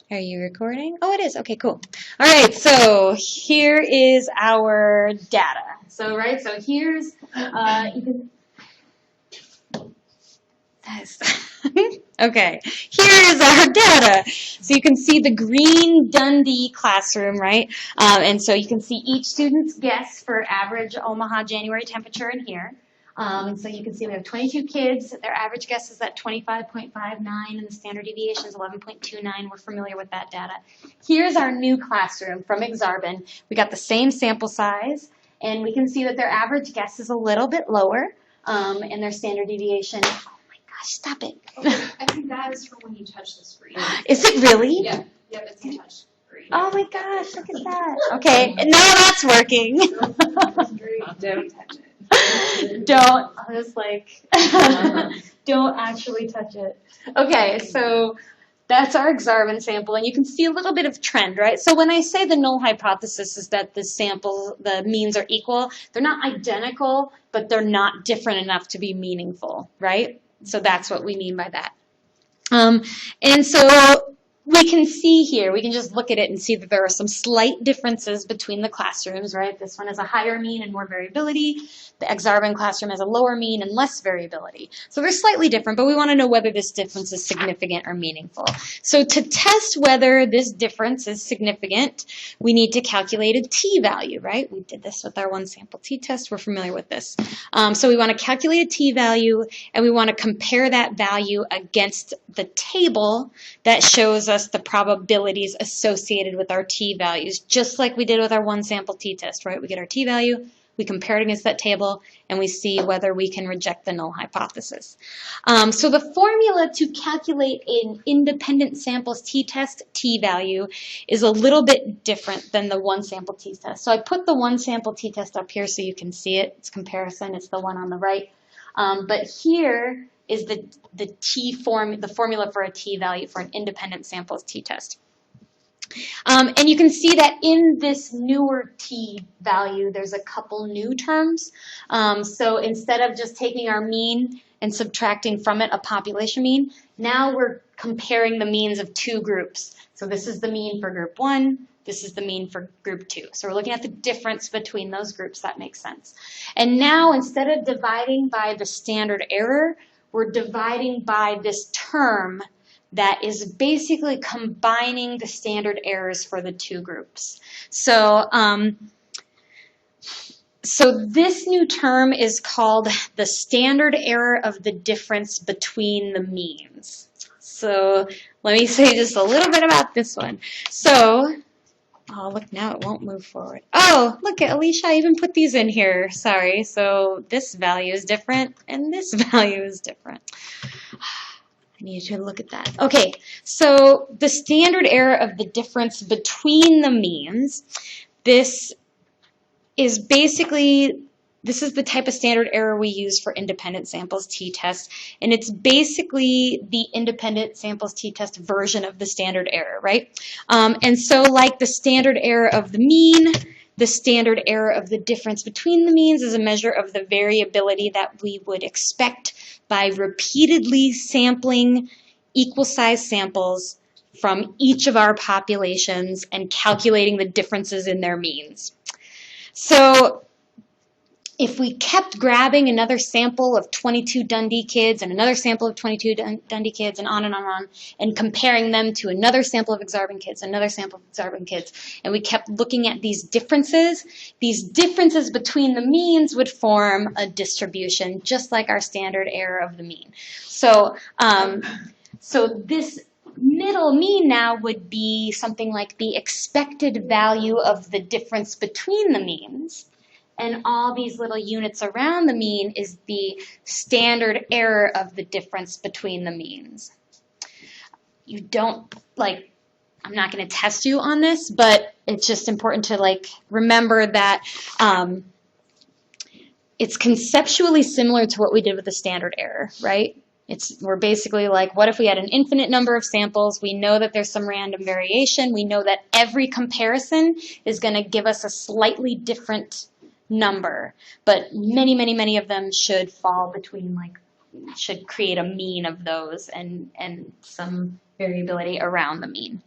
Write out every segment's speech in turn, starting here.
Are you recording? Oh, it is. Okay, cool. All right, so here is our data. So here's, you can, okay, here is our data. So you can see the green Dundee classroom, right? And so you can see each student's guess for average Omaha January temperature in here. And so you can see we have 22 kids. Their average guess is at 25.59, and the standard deviation is 11.29. We're familiar with that data. Here's our new classroom from Exarban. We got the same sample size, and we can see that their average guess is a little bit lower, and their standard deviation. Oh my gosh, stop it! I think that is for when you touch the screen. Is it really? Yeah, it's a touch screen. Oh my gosh, look at that. Okay, now that's working. Don't touch it. Don't, I was like, don't actually touch it. Okay, so that's our Exarban sample, and you can see a little bit of trend, right? So when I say the null hypothesis is that the sample, the means are equal, they're not identical, but they're not different enough to be meaningful, right? So that's what we mean by that. And so we can see here, we can just look at it and see that there are some slight differences between the classrooms, right? This one has a higher mean and more variability. The Exarban classroom has a lower mean and less variability. So they're slightly different, but we want to know whether this difference is significant or meaningful. So to test whether this difference is significant, we need to calculate a t-value, right? We did this with our one sample t-test. We're familiar with this. So we want to calculate a t-value, and we want to compare that value against the table that shows us the probabilities associated with our t-values, just like we did with our one sample t-test, right? We get our t-value, we compare it against that table, and we see whether we can reject the null hypothesis. So the formula to calculate an independent samples t-test t-value is a little bit different than the one sample t-test. So I put the one sample t-test up here so you can see it. It's comparison. It's the one on the right. But here is the formula for a t-value for an independent samples t-test. And you can see that in this newer t-value, there's a couple new terms. So instead of just taking our mean and subtracting from it a population mean, now we're comparing the means of two groups. So this is the mean for group 1. This is the mean for group 2. So we're looking at the difference between those groups. That makes sense. And now instead of dividing by the standard error, we're dividing by this term that is basically combining the standard errors for the two groups. So, so this new term is called the standard error of the difference between the means. So let me say just a little bit about this one. So, oh, look, now it won't move forward. Oh, look at Alicia, I even put these in here. Sorry. So this value is different and this value is different. I need to look at that. Okay, so the standard error of the difference between the means, this is basically, this is the type of standard error we use for independent samples t-test, and it's basically the independent samples t-test version of the standard error, right? And so like the standard error of the mean, the standard error of the difference between the means is a measure of the variability that we would expect by repeatedly sampling equal-sized samples from each of our populations and calculating the differences in their means. So if we kept grabbing another sample of 22 Dundee kids and another sample of 22 Dundee kids and on, and comparing them to another sample of Exarban kids, another sample of Exarban kids, and we kept looking at these differences between the means would form a distribution, just like our standard error of the mean. So, so this middle mean now would be something like the expected value of the difference between the means. And all these little units around the mean is the standard error of the difference between the means. You don't, like, I'm not going to test you on this, but it's just important to, like, remember that it's conceptually similar to what we did with the standard error, right? We're basically like, what if we had an infinite number of samples? We know that there's some random variation. We know that every comparison is going to give us a slightly different number, but many of them should fall between, like, should create a mean of those and some variability around the mean.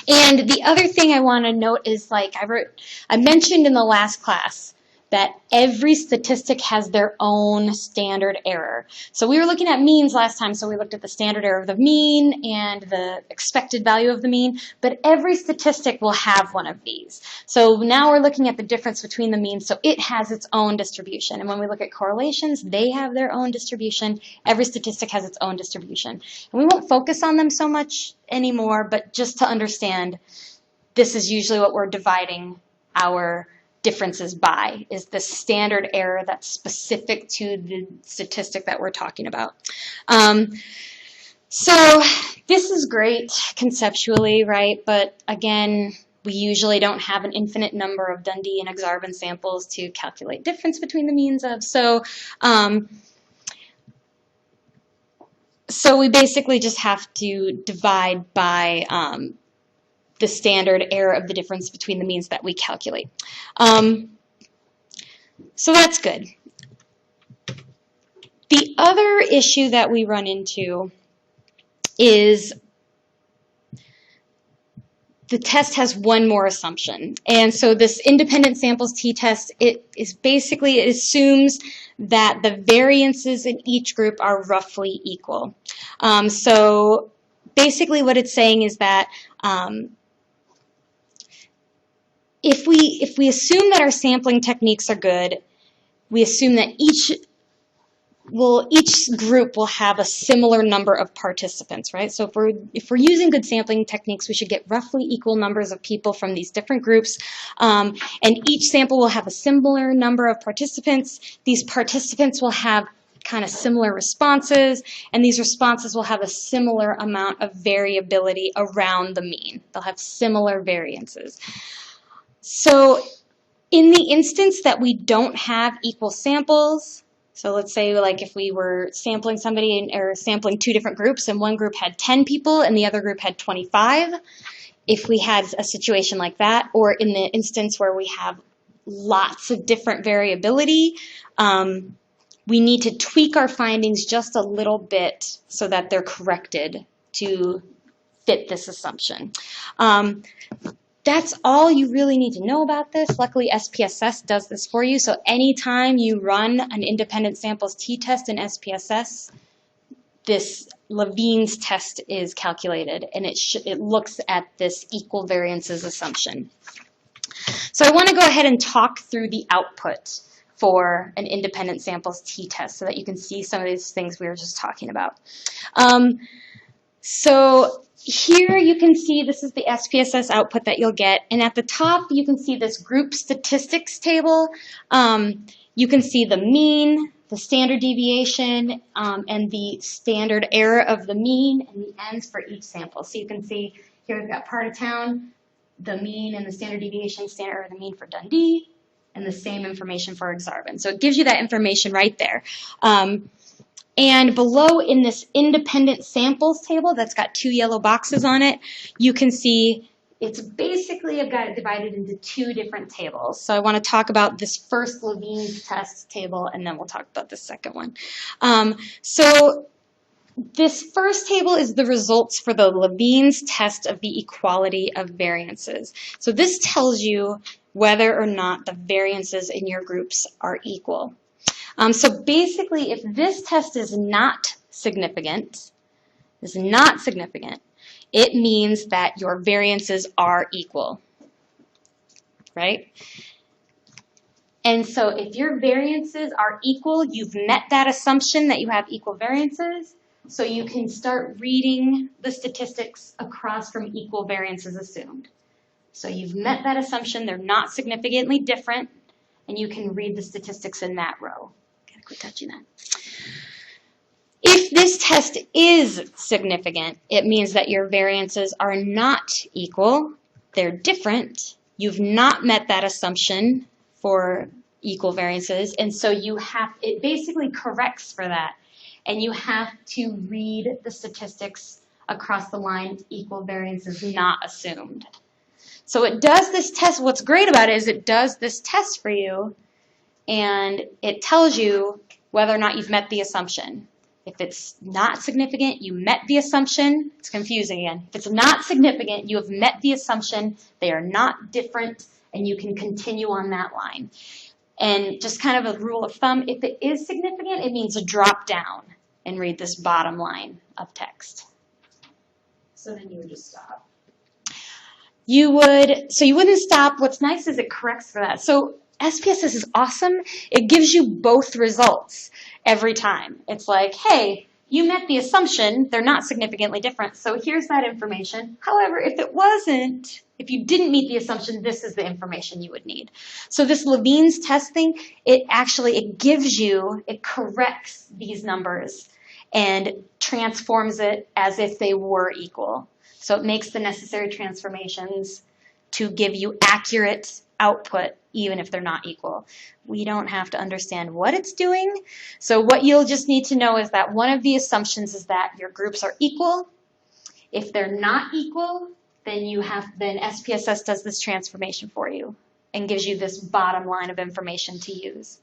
And the other thing I want to note is, like I mentioned in the last class, that every statistic has their own standard error. So we were looking at means last time, so we looked at the standard error of the mean and the expected value of the mean, but every statistic will have one of these. So now we're looking at the difference between the means, so it has its own distribution. And when we look at correlations, they have their own distribution. Every statistic has its own distribution. And we won't focus on them so much anymore, but just to understand, this is usually what we're dividing our differences by, is the standard error that's specific to the statistic that we're talking about. So this is great conceptually, right? But again, we usually don't have an infinite number of Dundee and Exarban samples to calculate difference between the means of. So we basically just have to divide by the standard error of the difference between the means that we calculate. So that's good. The other issue that we run into is the test has one more assumption. And so this independent samples t-test, it assumes that the variances in each group are roughly equal. So basically what it's saying is that if we assume that our sampling techniques are good, we assume that each group will have a similar number of participants, right? So if we're using good sampling techniques, we should get roughly equal numbers of people from these different groups, and each sample will have a similar number of participants. These participants will have kind of similar responses, and these responses will have a similar amount of variability around the mean. They'll have similar variances. So in the instance that we don't have equal samples, so let's say like if we were sampling somebody or sampling two different groups and one group had 10 people and the other group had 25, if we had a situation like that, or in the instance where we have lots of different variability, we need to tweak our findings just a little bit so that they're corrected to fit this assumption. That's all you really need to know about this. Luckily, SPSS does this for you. So anytime you run an independent samples t-test in SPSS, this Levene's test is calculated, and it looks at this equal variances assumption. So I want to go ahead and talk through the output for an independent samples t-test so that you can see some of these things we were just talking about. So here you can see this is the SPSS output that you'll get, and at the top you can see this group statistics table. You can see the mean, the standard deviation, and the standard error of the mean and the ends for each sample. So you can see here we've got part of town, the mean and the standard deviation, standard error of the mean for Dundee, and the same information for Exarban. So it gives you that information right there. And below in this independent samples table that's got two yellow boxes on it, you can see it's basically divided into two different tables. So I want to talk about this first Levene's test table, and then we'll talk about the second one. So this first table is the results for the Levene's test of the equality of variances. So this tells you whether or not the variances in your groups are equal. So basically, if this test is not significant, it means that your variances are equal, right? And so if your variances are equal, you've met that assumption that you have equal variances, so you can start reading the statistics across from equal variances assumed. So you've met that assumption, they're not significantly different, and you can read the statistics in that row. Gotta quit touching that. If this test is significant, it means that your variances are not equal, they're different. You've not met that assumption for equal variances, and so it basically corrects for that, and you have to read the statistics across the line, equal variances not assumed. So it does this test. What's great about it is it does this test for you, and it tells you whether or not you've met the assumption. If it's not significant, you met the assumption. It's confusing again. If it's not significant, you have met the assumption. They are not different, and you can continue on that line. And just kind of a rule of thumb, if it is significant, it means to drop down and read this bottom line of text. So then you would just stop. You wouldn't stop. What's nice is it corrects for that. So SPSS is awesome. It gives you both results every time. It's like, hey, you met the assumption. They're not significantly different. So here's that information. However, if you didn't meet the assumption, this is the information you would need. So this Levine's test thing, it corrects these numbers and transforms it as if they were equal. So it makes the necessary transformations to give you accurate output, even if they're not equal. We don't have to understand what it's doing. So what you'll just need to know is that one of the assumptions is that your groups are equal. If they're not equal, then SPSS does this transformation for you and gives you this bottom line of information to use.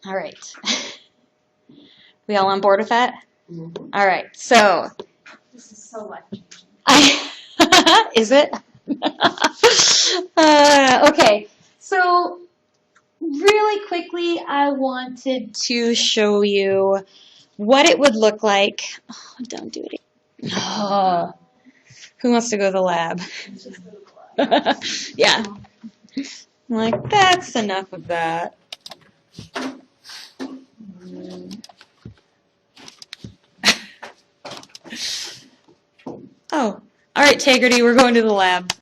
All right. We all on board with that? Mm-hmm. All right. So this is so life-changing. Is it? Okay. So really quickly, I wanted to show you what it would look like. Oh, don't do it. Oh. Who wants to go to the lab? Yeah. Like, that's enough of that. Oh, all right, Tegrity, we're going to the lab.